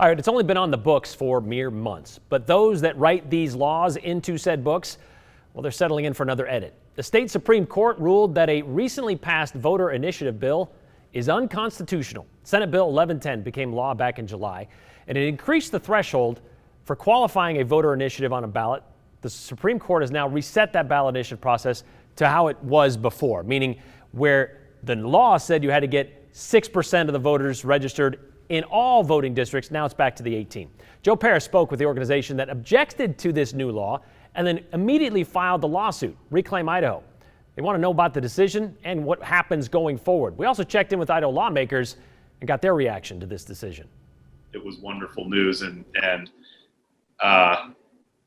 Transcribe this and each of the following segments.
All right, it's only been on the books for mere months, but those that write these laws into said books, well, they're settling in for another edit. The state Supreme Court ruled that a recently passed voter initiative bill is unconstitutional. Senate Bill 1110 became law back in July, and it increased the threshold for qualifying a voter initiative on a ballot. The Supreme Court has now reset that ballot initiative process to how it was before, meaning where the law said you had to get 6% of the voters registered in all voting districts. Now it's back to the 18. Joe Paris spoke with the organization that objected to this new law and then immediately filed the lawsuit, Reclaim Idaho. They want to know about the decision and what happens going forward. We also checked in with Idaho lawmakers and got their reaction to this decision. It was wonderful news, and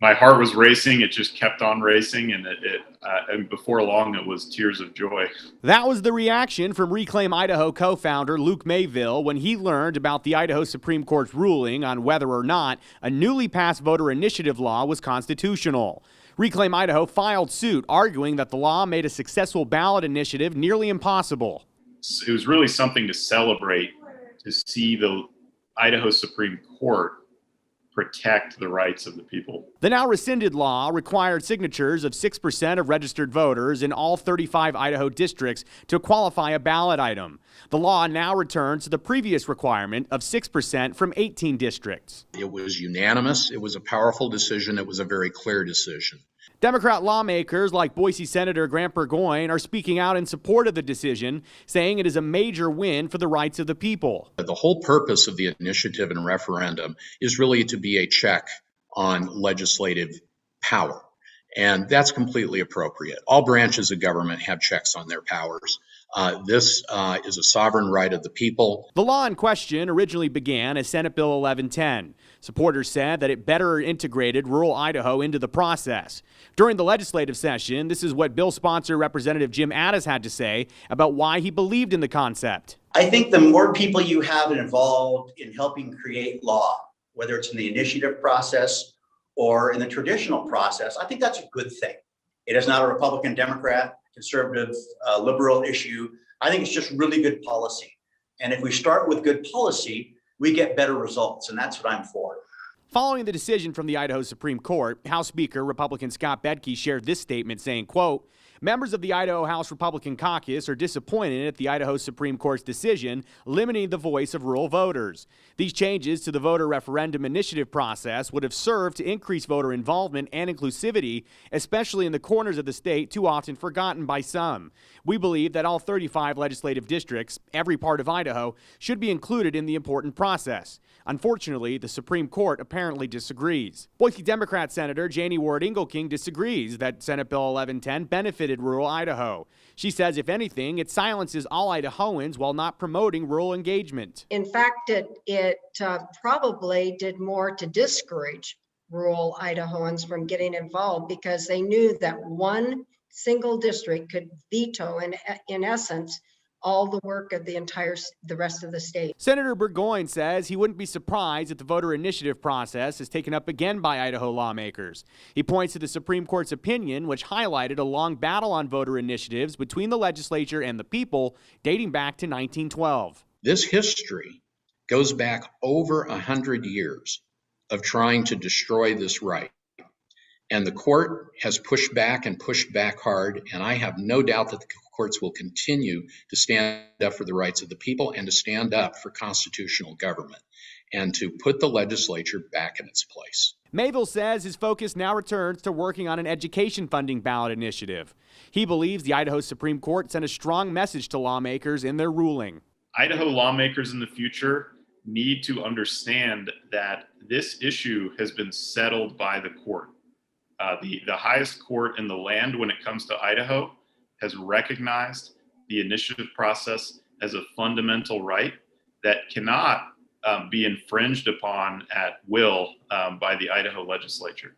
my heart was racing. It just kept on racing, and before long, it was tears of joy. That was the reaction from Reclaim Idaho co-founder Luke Mayville when he learned about the Idaho Supreme Court's ruling on whether or not a newly passed voter initiative law was constitutional. Reclaim Idaho filed suit, arguing that the law made a successful ballot initiative nearly impossible. It was really something to celebrate, to see the Idaho Supreme Court protect the rights of the people. The now rescinded law required signatures of 6% of registered voters in all 35 Idaho districts to qualify a ballot item. The law now returns to the previous requirement of 6% from 18 districts. It was unanimous. It was a powerful decision. It was a very clear decision. Democrat lawmakers like Boise Senator Grant Burgoyne are speaking out in support of the decision, saying it is a major win for the rights of the people. The whole purpose of the initiative and referendum is really to be a check on legislative power, and that's completely appropriate. All branches of government have checks on their powers. This is a sovereign right of the people. The law in question originally began as Senate Bill 1110. Supporters said that it better integrated rural Idaho into the process. During the legislative session, this is what bill sponsor Representative Jim Addis had to say about why he believed in the concept. I think the more people you have involved in helping create law, whether it's in the initiative process or in the traditional process, I think that's a good thing. It is not a Republican, Democrat, conservative, liberal issue. I think it's just really good policy. And if we start with good policy, we get better results, and that's what I'm for. Following the decision from the Idaho Supreme Court, House Speaker Republican Scott Bedke shared this statement saying, quote, "Members of the Idaho House Republican Caucus are disappointed at the Idaho Supreme Court's decision limiting the voice of rural voters. These changes to the voter referendum initiative process would have served to increase voter involvement and inclusivity, especially in the corners of the state too often forgotten by some. We believe that all 35 legislative districts, every part of Idaho, should be included in the important process. Unfortunately, the Supreme Court apparently disagrees." Boise Democrat Senator Janie Ward-Engelking disagrees that Senate Bill 1110 benefited rural Idaho. She says, if anything, it silences all Idahoans while not promoting rural engagement. In fact, it probably did more to discourage rural Idahoans from getting involved because they knew that one single district could veto, in essence, all the work of the rest of the state. Senator Burgoyne says he wouldn't be surprised if the voter initiative process is taken up again by Idaho lawmakers. He points to the Supreme Court's opinion, which highlighted a long battle on voter initiatives between the legislature and the people dating back to 1912. This history goes back over 100 years of trying to destroy this right. And the court has pushed back and pushed back hard, and I have no doubt that the courts will continue to stand up for the rights of the people and to stand up for constitutional government and to put the legislature back in its place. Mayville says his focus now returns to working on an education funding ballot initiative. He believes the Idaho Supreme Court sent a strong message to lawmakers in their ruling. Idaho lawmakers in the future need to understand that this issue has been settled by the court. The highest court in the land when it comes to Idaho has recognized the initiative process as a fundamental right that cannot be infringed upon at will by the Idaho legislature.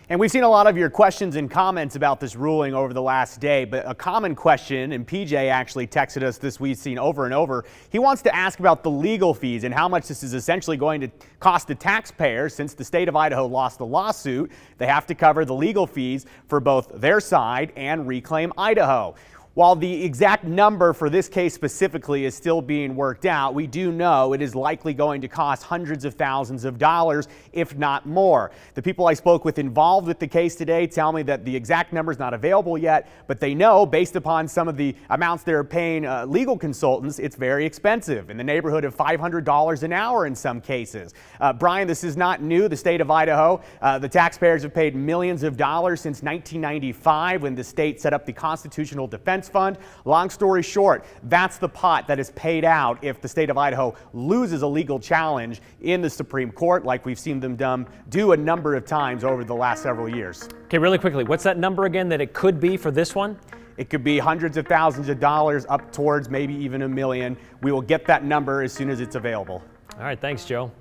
And we've seen a lot of your questions and comments about this ruling over the last day, but a common question, and PJ actually texted us this we've seen over and over, he wants to ask about the legal fees and how much this is essentially going to cost the taxpayers. Since the state of Idaho lost the lawsuit, they have to cover the legal fees for both their side and Reclaim Idaho. While the exact number for this case specifically is still being worked out, we do know it is likely going to cost hundreds of thousands of dollars, if not more. The people I spoke with involved with the case today tell me that the exact number is not available yet, but they know, based upon some of the amounts they're paying legal consultants, it's very expensive, in the neighborhood of $500 an hour in some cases. Brian, this is not new. The state of Idaho, the taxpayers have paid millions of dollars since 1995 when the state set up the Constitutional Defense Fund. Long story short, that's the pot that is paid out if the state of Idaho loses a legal challenge in the Supreme Court, like we've seen them do a number of times over the last several years. Okay, really quickly, what's that number again that it could be for this one? It could be hundreds of thousands of dollars, up towards maybe even $1 million. We will get that number as soon as it's available. All right, thanks, Joe.